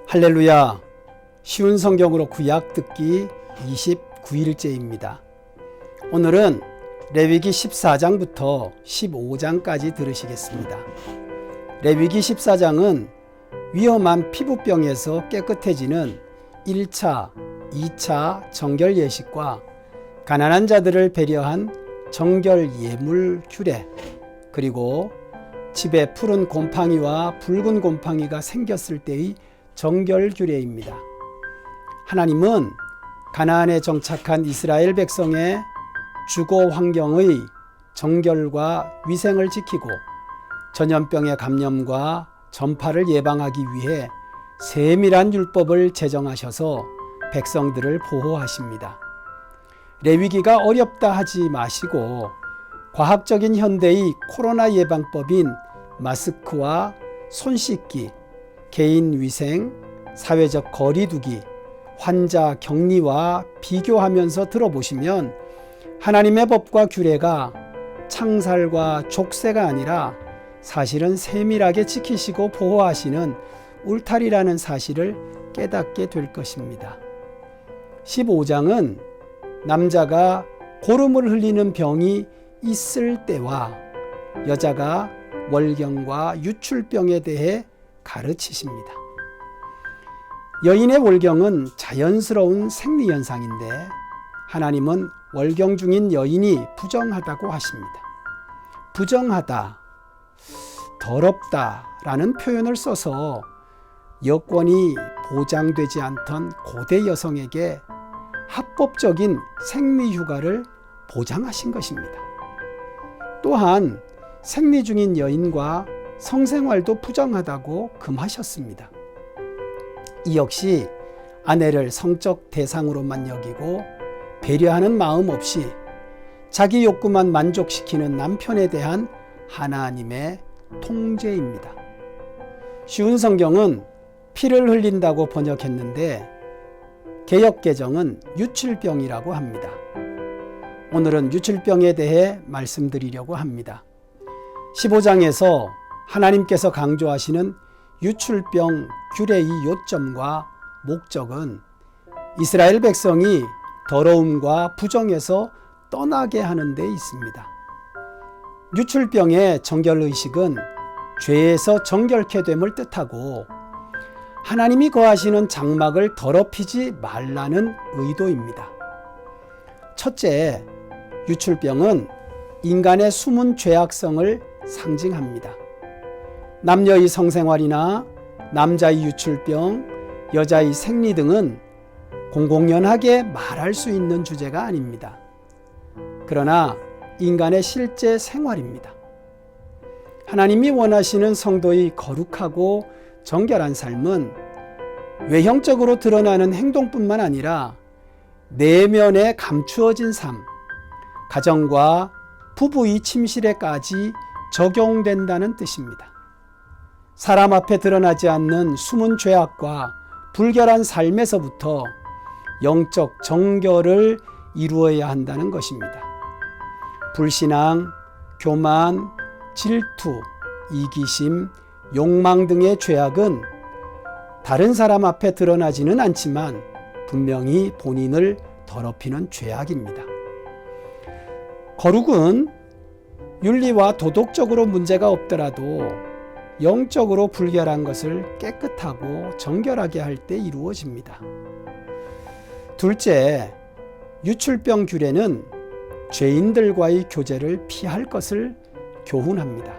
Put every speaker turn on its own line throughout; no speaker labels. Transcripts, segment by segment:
할렐루야. 쉬운 성경으로 구약 듣기 29일째입니다. 오늘은 레위기 14장부터 15장까지 들으시겠습니다. 레위기 14장은 위험한 피부병에서 깨끗해지는 1차, 2차 정결 예식과 가난한 자들을 배려한 정결 예물 규례, 그리고 집에 푸른 곰팡이와 붉은 곰팡이가 생겼을 때의 정결 규례입니다. 하나님은 가나안에 정착한 이스라엘 백성의 주거 환경의 정결과 위생을 지키고 전염병의 감염과 전파를 예방하기 위해 세밀한 율법을 제정하셔서 백성들을 보호하십니다. 레위기가 어렵다 하지 마시고 과학적인 현대의 코로나 예방법인 마스크와 손 씻기, 개인 위생, 사회적 거리 두기, 환자 격리와 비교하면서 들어보시면 하나님의 법과 규례가 창살과 족쇄가 아니라 사실은 세밀하게 지키시고 보호하시는 울타리라는 사실을 깨닫게 될 것입니다. 15장은 남자가 고름을 흘리는 병이 있을 때와 여자가 월경과 유출병에 대해 가르치십니다. 여인의 월경은 자연스러운 생리현상인데 하나님은 월경 중인 여인이 부정하다고 하십니다. 부정하다, 더럽다라는 표현을 써서 여권이 보장되지 않던 고대 여성에게 합법적인 생리휴가를 보장하신 것입니다. 또한 생리 중인 여인과 성생활도 부정하다고 금하셨습니다. 이 역시 아내를 성적 대상으로만 여기고 배려하는 마음 없이 자기 욕구만 만족시키는 남편에 대한 하나님의 통제입니다. 쉬운 성경은 피를 흘린다고 번역했는데 개역개정은 유출병이라고 합니다. 오늘은 유출병에 대해 말씀드리려고 합니다. 15장에서 하나님께서 강조하시는 유출병 규례의 요점과 목적은 이스라엘 백성이 더러움과 부정에서 떠나게 하는 데 있습니다. 유출병의 정결의식은 죄에서 정결케 됨을 뜻하고 하나님이 거하시는 장막을 더럽히지 말라는 의도입니다. 첫째, 유출병은 인간의 숨은 죄악성을 상징합니다. 남녀의 성생활이나 남자의 유출병, 여자의 생리 등은 공공연하게 말할 수 있는 주제가 아닙니다. 그러나 인간의 실제 생활입니다. 하나님이 원하시는 성도의 거룩하고 정결한 삶은 외형적으로 드러나는 행동뿐만 아니라 내면에 감추어진 삶, 가정과 부부의 침실에까지 적용된다는 뜻입니다. 사람 앞에 드러나지 않는 숨은 죄악과 불결한 삶에서부터 영적 정결을 이루어야 한다는 것입니다. 불신앙, 교만, 질투, 이기심, 욕망 등의 죄악은 다른 사람 앞에 드러나지는 않지만 분명히 본인을 더럽히는 죄악입니다. 거룩은 윤리와 도덕적으로 문제가 없더라도 영적으로 불결한 것을 깨끗하고 정결하게 할 때 이루어집니다. 둘째, 유출병 규례는 죄인들과의 교제를 피할 것을 교훈합니다.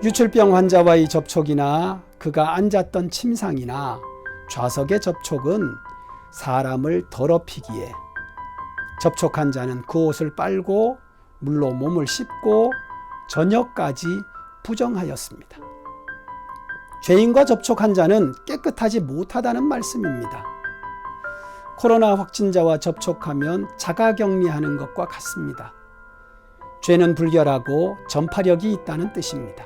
유출병 환자와의 접촉이나 그가 앉았던 침상이나 좌석의 접촉은 사람을 더럽히기에 접촉한 자는 그 옷을 빨고 물로 몸을 씻고 저녁까지 부정하였습니다. 죄인과 접촉한 자는 깨끗하지 못하다는 말씀입니다. 코로나 확진자와 접촉하면 자가격리하는 것과 같습니다. 죄는 불결하고 전파력이 있다는 뜻입니다.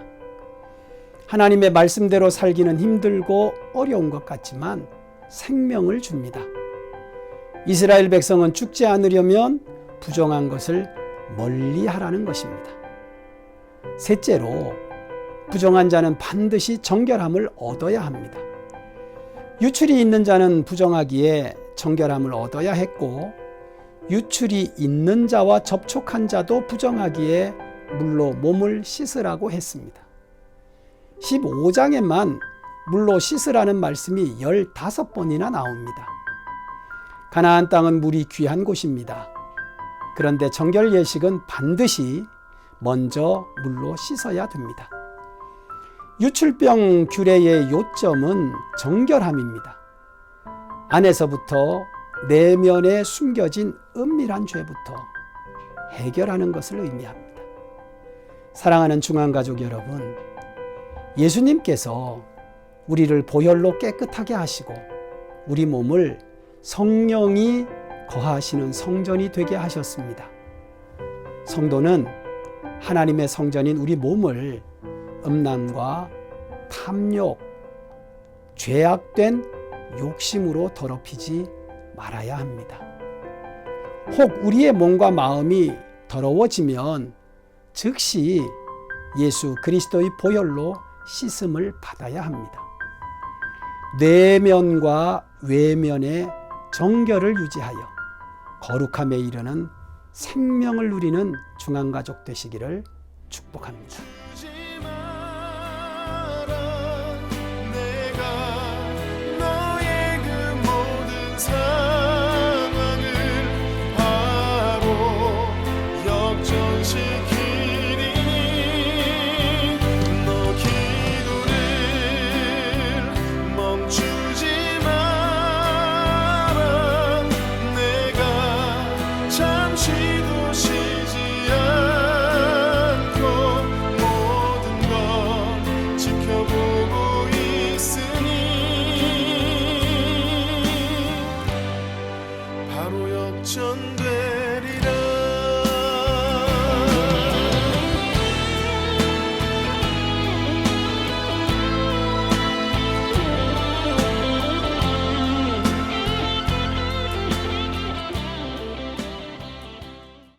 하나님의 말씀대로 살기는 힘들고 어려운 것 같지만 생명을 줍니다. 이스라엘 백성은 죽지 않으려면 부정한 것을 멀리 하라는 것입니다. 셋째로 부정한 자는 반드시 정결함을 얻어야 합니다. 유출이 있는 자는 부정하기에 정결함을 얻어야 했고 유출이 있는 자와 접촉한 자도 부정하기에 물로 몸을 씻으라고 했습니다. 15장에만 물로 씻으라는 말씀이 15번이나 나옵니다. 가나안 땅은 물이 귀한 곳입니다. 그런데 정결 예식은 반드시 먼저 물로 씻어야 됩니다. 유출병 규례의 요점은 정결함입니다. 안에서부터 내면에 숨겨진 은밀한 죄부터 해결하는 것을 의미합니다. 사랑하는 중앙가족 여러분, 예수님께서 우리를 보혈로 깨끗하게 하시고 우리 몸을 성령이 거하시는 성전이 되게 하셨습니다. 성도는 하나님의 성전인 우리 몸을 음란과 탐욕, 죄악된 욕심으로 더럽히지 말아야 합니다. 혹 우리의 몸과 마음이 더러워지면 즉시 예수 그리스도의 보혈로 씻음을 받아야 합니다. 내면과 외면의 정결을 유지하여 거룩함에 이르는 생명을 누리는 중앙가족 되시기를 축복합니다.
바로 역전돼